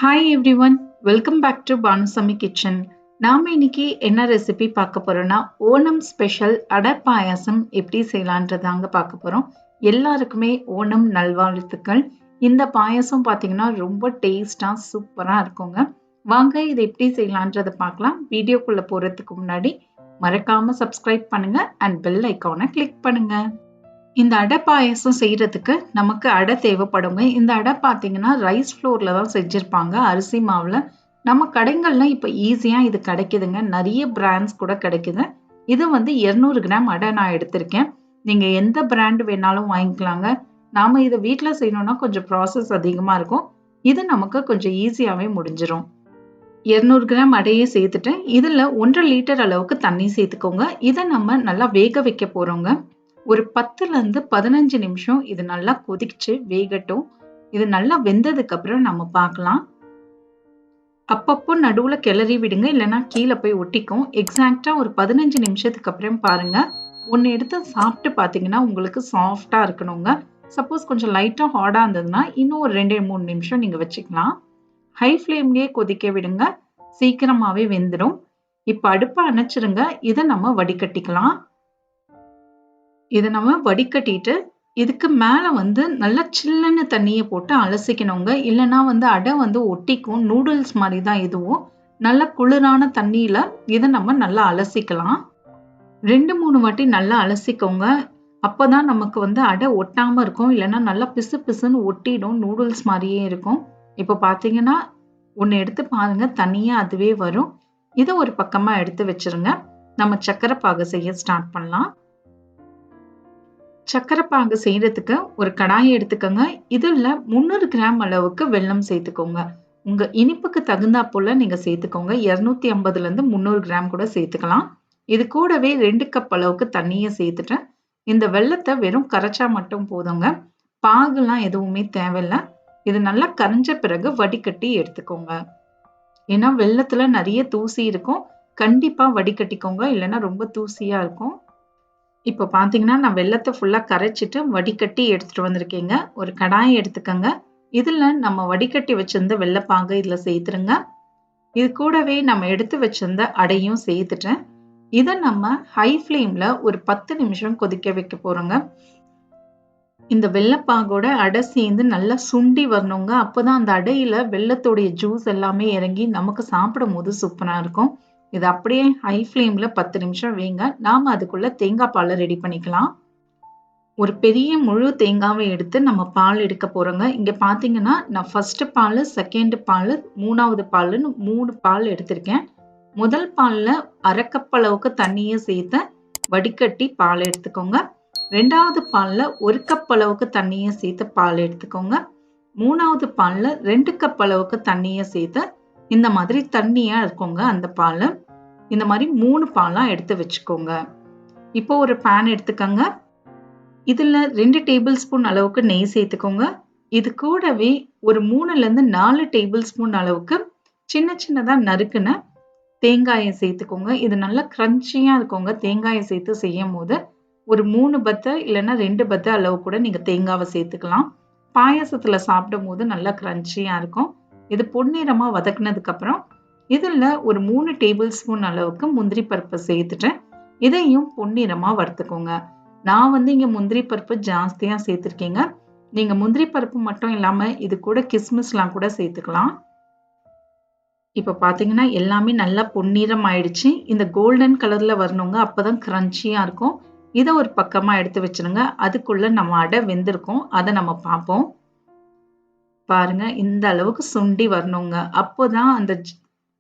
Hi everyone, welcome back to Banu Sami kitchen. நாம இன்னைக்கு என்ன ரெசிபி பார்க்க போறோம்னா ஓணம் ஸ்பெஷல் அடை பாயாசம் எப்படி செய்யலான்றதாங்க பார்க்க போறோம். எல்லாருக்குமே ஓணம் நல்வாழ்த்துக்கள். இந்த பாயாசம் பார்த்தீங்கன்னா ரொம்ப டேஸ்டா சூப்பரா இருக்குங்க. வாங்க இதை எப்படி செய்யலான்றதை பார்க்கலாம். வீடியோக்குள்ள போறதுக்கு முன்னாடி மறக்காம சப்ஸ்கிரைப் பண்ணுங்க அண்ட் பெல் ஐக்கானை கிளிக் பண்ணுங்க. இந்த அடை பாயாசம் செய்யறதுக்கு நமக்கு அடை தேவைப்படுங்க. இந்த அடை பார்த்தீங்கன்னா ரைஸ் ஃப்ளோர்ல தான் செஞ்சிருப்பாங்க, அரிசி மாவுல. நம்ம கடைகள்ல இப்ப ஈஸியா இது கிடைக்குதுங்க. நிறைய பிராண்ட்ஸ் கூட கிடைக்குது. இது 200 கிராம் அடை நான் எடுத்திருக்கேன். நீங்க எந்த பிராண்ட் வேணாலும் வாங்கிக்கலாங்க. நாம இதை வீட்ல செய்யணும்னா கொஞ்சம் ப்ராசஸ் அதிகமா இருக்கும். இது நமக்கு கொஞ்சம் ஈஸியாவே முடிஞ்சிரும். 200 கிராம் அடையே சேர்த்துட்டு இதுல 1.5 லிட்டர் அளவுக்கு தண்ணி சேர்த்துக்கோங்க. இதை நம்ம நல்லா வேக வைக்க போறோங்க. ஒரு 10ல இருந்து 15 நிமிஷம் இது நல்லா கொதிச்சு வேகட்டும். இது நல்லா வெந்ததுக்கு அப்புறம் நம்ம பார்க்கலாம். அப்பப்போ நடுவுல கிளறி விடுங்க, இல்லைன்னா கீழே போய் ஒட்டிக்கும். எக்ஸாக்டா ஒரு 15 நிமிஷத்துக்கு அப்புறம் பாருங்க. ஒன்னு எடுத்து சாப்பிட்டு பார்த்தீங்கன்னா உங்களுக்கு சாஃப்டா இருக்கணுங்க. சப்போஸ் கொஞ்சம் லைட்டா ஹார்டா இருந்ததுன்னா இன்னும் ஒரு 2-3 நிமிஷம் நீங்க வச்சுக்கலாம். ஹை ஃப்ளேம்லயே கொதிக்க விடுங்க, சீக்கிரமாவே வெந்துடும். இப்ப அடுப்பை அணைச்சிருங்க. இதை நம்ம வடிகட்டிக்கலாம். இதை நம்ம வடிகட்டிட்டு இதுக்கு மேல நல்லா சில்லுன்னு தண்ணியை போட்டு அலசிக்கணுங்க. இல்லைன்னா அடை ஒட்டிக்கும். நூடுல்ஸ் மாதிரி தான் இதுவும். நல்ல குளிரான தண்ணியில இதை நம்ம நல்லா அலசிக்கலாம். 2-3 வாட்டி நல்லா அலசிக்கோங்க. அப்பதான் நமக்கு அடை ஒட்டாம இருக்கும். இல்லைன்னா நல்லா பிசு பிசுன்னு ஒட்டிடும், நூடுல்ஸ் மாதிரியே இருக்கும். இப்போ பாத்தீங்கன்னா ஒன்னு எடுத்து பாருங்க, தனியா அதுவே வரும். இதை ஒரு பக்கமா எடுத்து வச்சிருங்க. நம்ம சக்கரை பாகு செய்ய ஸ்டார்ட் பண்ணலாம். சக்கரை பாகு செய்யறதுக்கு ஒரு கடாயை எடுத்துக்கோங்க. இதுல 300 கிராம் அளவுக்கு வெல்லம் சேர்த்துக்கோங்க. உங்க இனிப்புக்கு தகுந்தா போல நீங்க சேர்த்துக்கோங்க. 250ல இருந்து 300 கிராம் கூட சேர்த்துக்கலாம். இது கூடவே 2 கப் அளவுக்கு தண்ணியை சேர்த்துட்டு இந்த வெல்லத்தை வெறும் கரைச்சா மட்டும் போதுங்க. பாகுலாம் எதுவுமே தேவையில்லை. இது நல்லா கரைஞ்ச பிறகு வடிகட்டி எடுத்துக்கோங்க. ஏன்னா வெல்லத்துல நிறைய தூசி இருக்கும். கண்டிப்பா வடிகட்டிக்கோங்க, இல்லைன்னா ரொம்ப தூசியா இருக்கும். இப்போ பார்த்தீங்கன்னா நான் வெல்லத்தை ஃபுல்லா கரைச்சிட்டு வடிகட்டி எடுத்துட்டு வந்திருக்கேங்க. ஒரு கடாயை எடுத்துக்கோங்க. இதுல நம்ம வடிகட்டி வச்சிருந்த வெல்லப்பாகு இதுல சேர்த்துருங்க. இது கூடவே நம்ம எடுத்து வச்சிருந்த அடையும் சேர்த்துட்டேன். இதை நம்ம ஹை ஃப்ளேம்ல ஒரு 10 நிமிஷம் கொதிக்க வைக்க போறோங்க. இந்த வெல்லப்பாகோட அடை சேர்ந்து நல்லா சுண்டி வரணுங்க. அப்போதான் அந்த அடையில வெல்லத்தோடைய ஜூஸ் எல்லாமே இறங்கி நமக்கு சாப்பிடும் போது சூப்பரா இருக்கும். இது அப்படியே ஹை ஃப்ளேம்ல 10 நிமிஷம் வைங்க. நாம அதுக்குள்ள தேங்காய் பாலை ரெடி பண்ணிக்கலாம். ஒரு பெரிய முழு தேங்காவை எடுத்து நம்ம பால் எடுக்க போறோங்க. இங்க பாத்தீங்கன்னா நான் ஃபர்ஸ்ட் பால், செகண்ட் பால், 3வது பால்னு 3 பால் எடுத்திருக்கேன். முதல் பால்ல 1/2 கப் அளவுக்கு தண்ணியை சேர்த்து வடிகட்டி பால் எடுத்துக்கோங்க. 2வது பால்ல 1 கப் அளவுக்கு தண்ணியை சேர்த்து பால் எடுத்துக்கோங்க. 3வது பால்ல 2 கப் அளவுக்கு தண்ணியை சேர்த்து இந்த மாதிரி தண்ணியா இருக்குங்க அந்த பால். இந்த மாதிரி 3 பாலா எடுத்து வச்சுக்கோங்க. இப்போ ஒரு பேன் எடுத்துக்கோங்க. இதுல 2 டேபிள் ஸ்பூன் அளவுக்கு நெய் சேர்த்துக்கோங்க. இது கூடவே ஒரு 3ல இருந்து 4 டேபிள் ஸ்பூன் அளவுக்கு சின்ன சின்னதா நறுக்குன தேங்காயை சேர்த்துக்கோங்க. இது நல்லா கிரன்ச்சியா இருக்குங்க. தேங்காயை சேர்த்து செய்யும் போது ஒரு 3 பத்தை இல்லைன்னா 2 பத்தை அளவு கூட நீங்க தேங்காவை சேர்த்துக்கலாம். பாயாசத்துல சாப்பிடும் போது நல்லா கிரன்ச்சியா இருக்கும். இது பொன்னிறமா வதக்குனதுக்கு அப்புறம் இதுல ஒரு 3 டேபிள் ஸ்பூன் அளவுக்கு முந்திரி பருப்பை சேர்த்துட்டு இதையும் பொன்னிறமா வறுத்துக்கோங்க. நான் இங்க முந்திரி பருப்பு ஜாஸ்தியா சேர்த்திருக்கேங்க. நீங்க முந்திரி பருப்பு மட்டும் இல்லாம இது கூட கிஸ்மிஸ்லாம் கூட சேர்த்துக்கலாம். இப்ப பாத்தீங்கன்னா எல்லாமே நல்லா பொன்னிறம் ஆயிடுச்சு. இந்த கோல்டன் கலர்ல வரணுங்க. அப்பதான் கிரன்ச்சியா இருக்கும். இதை ஒரு பக்கமா எடுத்து வச்சிருங்க. அதுக்குள்ள நம்ம அடை வெந்திருக்கும், அதை நம்ம பார்ப்போம். பாருங்க, இந்த அளவுக்கு சுண்டி வரணுங்க. அப்போதான் அந்த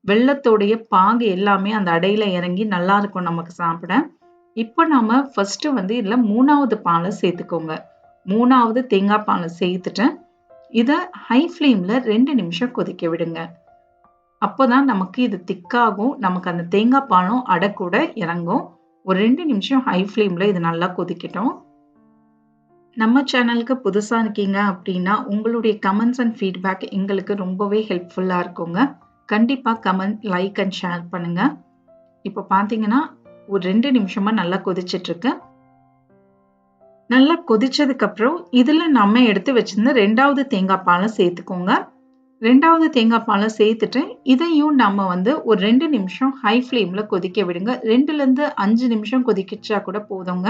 வெல்லத்தோடைய பாகு எல்லாமே அந்த அடையில இறங்கி நல்லா இருக்கும் நமக்கு சாப்பிட. இப்போ நாம ஃபர்ஸ்ட் இதுல 3வது பாலை சேர்த்துக்கோங்க. 3வது தேங்காய் பாலை சேர்த்துட்டு இதை ஹை ஃப்ளேம்ல 2 நிமிஷம் கொதிக்க விடுங்க. அப்போதான் நமக்கு இது திக்காகும். நமக்கு அந்த தேங்காய் பாலும் அடை கூட இறங்கும். ஒரு 2 நிமிஷம் ஹை ஃப்ளேம்ல இது நல்லா கொதிக்கட்டும். நம்ம சேனலுக்கு புதுசா இருக்கீங்க அப்படின்னா உங்களுடைய கமெண்ட்ஸ் அண்ட் ஃபீட்பேக் எங்களுக்கு ரொம்பவே ஹெல்ப்ஃபுல்லா இருக்குங்க. கண்டிப்பா கமெண்ட், லைக் அண்ட் ஷேர் பண்ணுங்க. இப்போ பாத்தீங்கன்னா ஒரு 2 நிமிஷமா நல்லா கொதிச்சிட்டு இருக்கு. நல்லா கொதிச்சதுக்கு அப்புறம் இதுல நம்ம எடுத்து வச்சிருந்த 2வது தேங்காய் பாலை சேர்த்துக்கோங்க. 2வது தேங்காய் பால சேர்த்துட்டு, இதையும் நம்ம வந்து ஒரு 2 நிமிஷம் ஹை ஃப்ளேம்ல கொதிக்க விடுங்க. 2லேருந்து 5 நிமிஷம் கொதிக்கிச்சா கூட போதுங்க.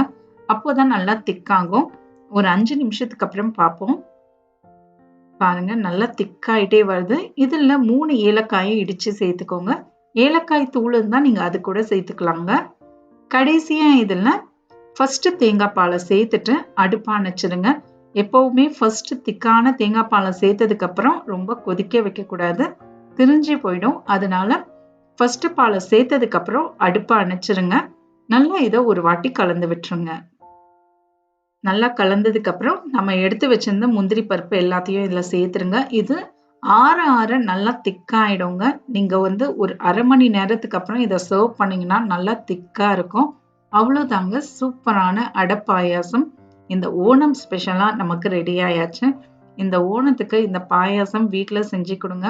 அப்போதான் நல்லா திக்காகும். ஒரு 5 நிமிஷத்துக்கு அப்புறம் பார்ப்போம். பாருங்க நல்லா திக்காயிட்டே வருது. இதுல 3 ஏலக்காய இடிச்சு சேர்த்துக்கோங்க. ஏலக்காய் தூள் இருந்தா நீங்க அது கூட சேர்த்துக்கலாங்க. கடைசியா இதுல ஃபர்ஸ்ட் தேங்காய் பால சேர்த்துட்டு அடுப்ப அணைச்சிடுங்க. எப்பவுமே ஃபர்ஸ்ட் திக்கான தேங்காய் பால சேர்த்ததுக்கு அப்புறம் ரொம்ப கொதிக்க வைக்க கூடாது. திரிஞ்சு போயிடும். அதனால ஃபர்ஸ்ட் பால சேர்த்ததுக்கு அப்புறம் அடுப்ப அணைச்சிருங்க. நல்லா இத ஒரு வாட்டி கலந்து விட்டுருங்க. நல்லா கலந்ததுக்கு அப்புறம் நம்ம எடுத்து வச்சிருந்த முந்திரி பருப்பு எல்லாத்தையும் இதுல சேர்த்துருங்க. இது ஆற ஆற நல்லா திக்காயிடுங்க. நீங்க வந்து ஒரு 1/2 மணி நேரத்துக்கு அப்புறம் இத சர்வ் பண்ணீங்கன்னா நல்லா திக்கா இருக்கும். அவ்வளோதாங்க சூப்பரான அடை பாயாசம். இந்த ஓணம் ஸ்பெஷலா நமக்கு ரெடி ஆயாச்சு. இந்த ஓணத்துக்கு இந்த பாயாசம் வீட்ல செஞ்சு கொடுங்க.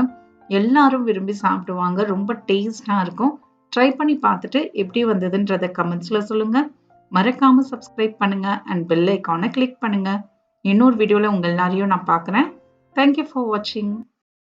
எல்லாரும் விரும்பி சாப்பிடுவாங்க. ரொம்ப டேஸ்டா இருக்கும். ட்ரை பண்ணி பார்த்துட்டு எப்படி வந்ததுன்றத கமெண்ட்ஸ்ல சொல்லுங்க. மறக்காம சப்ஸ்கிரைப் பண்ணுங்க அண்ட் பெல் ஐகானை கிளிக் பண்ணுங்க. இன்னொரு வீடியோல உங்க எல்லாரையும் நான் பார்க்குறேன். தேங்க் யூ ஃபார் வாட்சிங்.